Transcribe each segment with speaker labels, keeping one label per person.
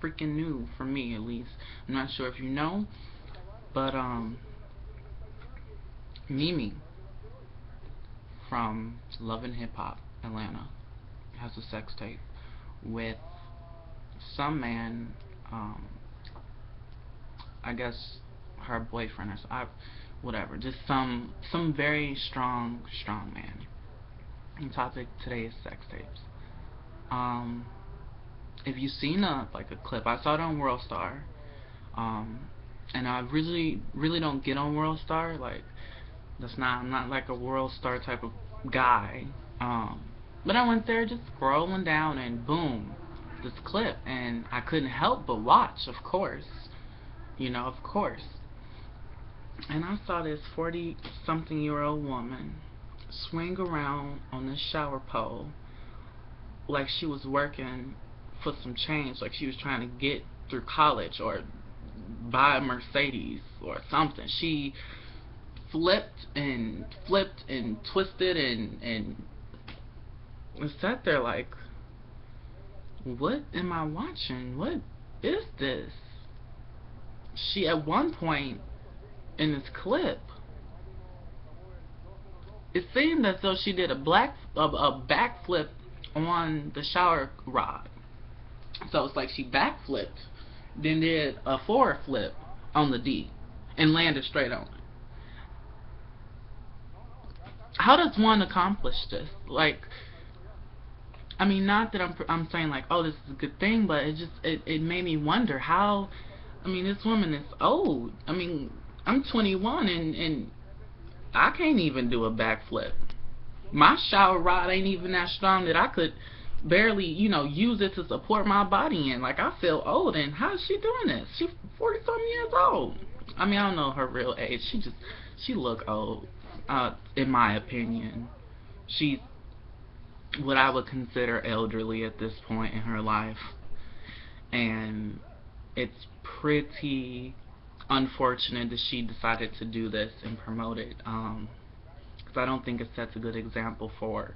Speaker 1: freaking new for me, at least. I'm not sure if you know, but Mimi from Love and Hip Hop Atlanta has a sex tape with some man, um, I guess her boyfriend or whatever, just some very strong man. The topic today is sex tapes. Um, if you've seen a clip, I saw it on World Star. Um, and I really don't get on World Star. Like, I'm not like a World Star type of guy. But I went there just scrolling down, and boom, this clip, and I couldn't help but watch, of course. Of course. And I saw this 40-something-year-old woman swing around on this shower pole like she was working for some change, like she was trying to get through college or buy a Mercedes or something. She flipped and twisted and sat there like, what am I watching? What is this? She, at one point in this clip, it seemed as though she did a backflip on the shower rod. So it's like she backflipped, then did a forward flip on the D, and landed straight on it. How does one accomplish this? Like, I mean, not that I'm saying like, oh, this is a good thing, but it made me wonder how. I mean, this woman is old. I mean, I'm 21 and I can't even do a backflip. My shower rod ain't even that strong that I could barely, use it to support my body in. Like, I feel old, and how's she doing this? She's 40-something years old. I mean, I don't know her real age. She look old, in my opinion. She's what I would consider elderly at this point in her life, and it's pretty unfortunate that she decided to do this and promote it, because I don't think it sets a good example for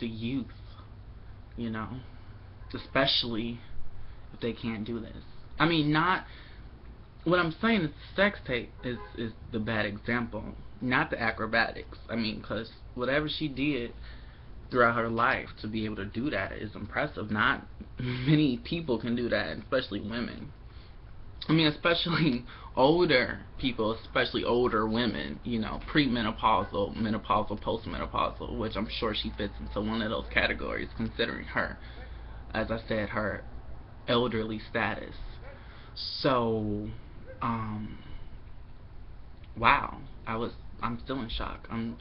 Speaker 1: the youth, especially if they can't do this. I mean, not what I'm saying is sex tape is the bad example, not the acrobatics. I mean, because whatever she did throughout her life to be able to do that is impressive. Not many people can do that, especially women. I mean, especially older people, especially older women, premenopausal, menopausal, postmenopausal, which I'm sure she fits into one of those categories, considering her, as I said, her elderly status. So, wow, I'm still in shock. I'm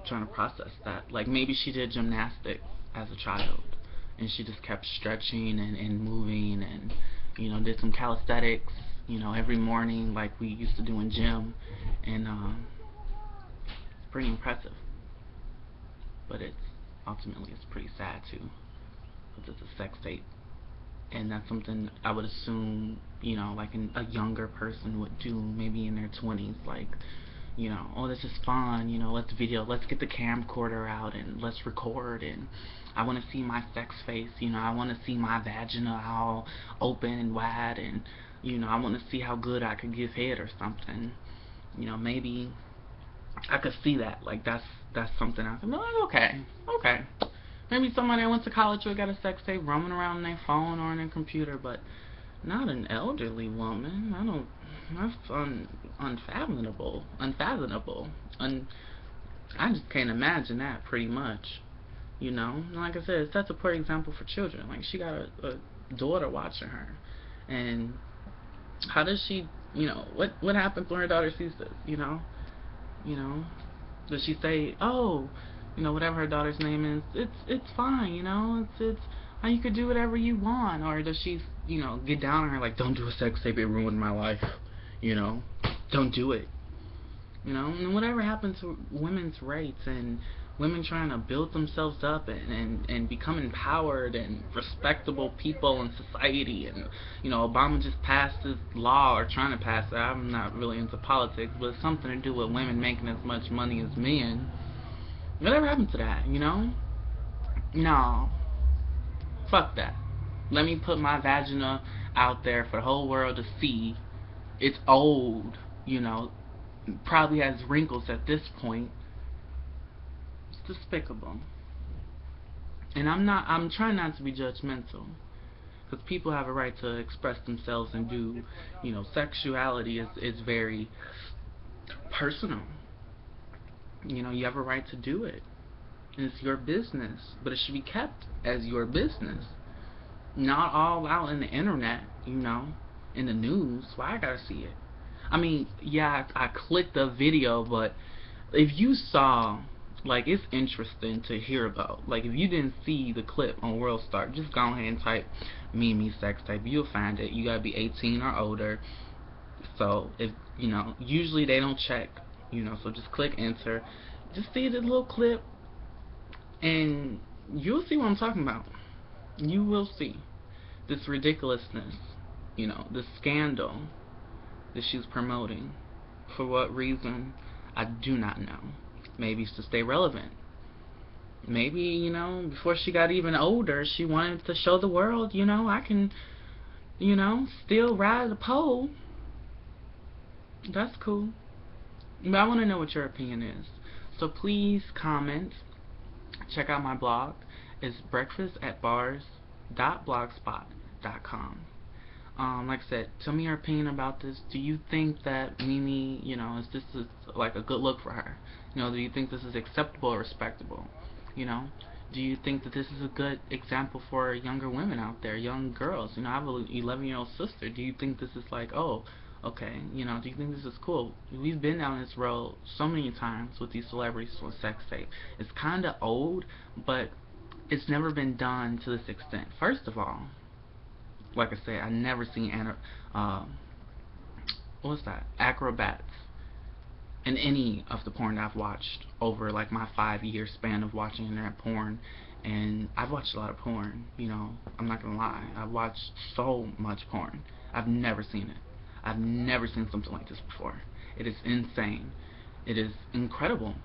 Speaker 1: trying to process that. Like, maybe she did gymnastics as a child, and she just kept stretching and moving, and did some calisthenics, every morning like we used to do in gym, and it's pretty impressive. But it's pretty sad too, because it's a sex tape, and that's something I would assume, like a younger person would do, maybe in their 20s, like, oh, this is fun, let's get the camcorder out and let's record, and I want to see my sex face, I want to see my vagina all open and wide, and, I want to see how good I could give head or something. Maybe I could see that, like, that's something I could, no, okay. Maybe somebody that went to college who got a sex tape roaming around on their phone or on their computer, but not an elderly woman. That's unfathomable. I just can't imagine that, pretty much. Like I said, it sets a poor example for children. Like, she got a daughter watching her, and how does she, what happens when her daughter sees this? Does she say, oh, whatever her daughter's name is, it's fine, it's you could do whatever you want, or does she, get down on her like, don't do a sex tape, it ruined my life, don't do it, and whatever happened to women's rights and women trying to build themselves up and become empowered and respectable people in society, and Obama just passed this law, or trying to pass it. I'm not really into politics, but it's something to do with women making as much money as men. Whatever happened to that, No. Fuck that. Let me put my vagina out there for the whole world to see. It's old, you know, probably has wrinkles at this point. It's despicable. And I'm trying not to be judgmental, because people have a right to express themselves and do, you know, sexuality is very personal. You know, you have a right to do it, and it's your business, but it should be kept as your business, not all out in the internet, you know, in the news. Why I gotta see it? I mean, yeah, I clicked the video, but if you saw, like, it's interesting to hear about. Like, if you didn't see the clip on World Star, just go ahead and type Mimi sex tape. You'll find it. You gotta be 18 or older. So, if, you know, usually they don't check, you know, so just click enter. Just see the little clip, and you'll see what I'm talking about. You will see this ridiculousness, you know, this scandal that she's promoting. For what reason, I do not know. Maybe it's to stay relevant. Maybe, you know, before she got even older, she wanted to show the world, you know, I can, you know, still ride the pole. That's cool. But I want to know what your opinion is. So please comment. Check out my blog. It's breakfastatbars.blogspot.com. Like I said, tell me your opinion about this. Do you think that Mimi, you know, is this like a good look for her? You know, do you think this is acceptable or respectable? You know, do you think that this is a good example for younger women out there, young girls? You know, I have an 11-year-old sister. Do you think this is like, oh, okay, you know, do you think this is cool? We've been down this road so many times with these celebrities with sex tape. It's kind of old, but it's never been done to this extent. First of all, like I said, I never seen what's that? Acrobats in any of the porn I've watched over like my 5-year span of watching internet porn. And I've watched a lot of porn, you know, I'm not gonna lie. I've watched so much porn. I've never seen it. I've never seen something like this before. It is insane. It is incredible.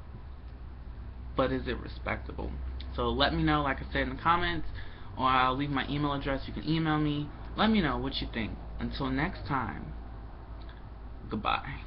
Speaker 1: But is it respectable? So let me know, like I said, in the comments, or I'll leave my email address. You can email me. Let me know what you think. Until next time, goodbye.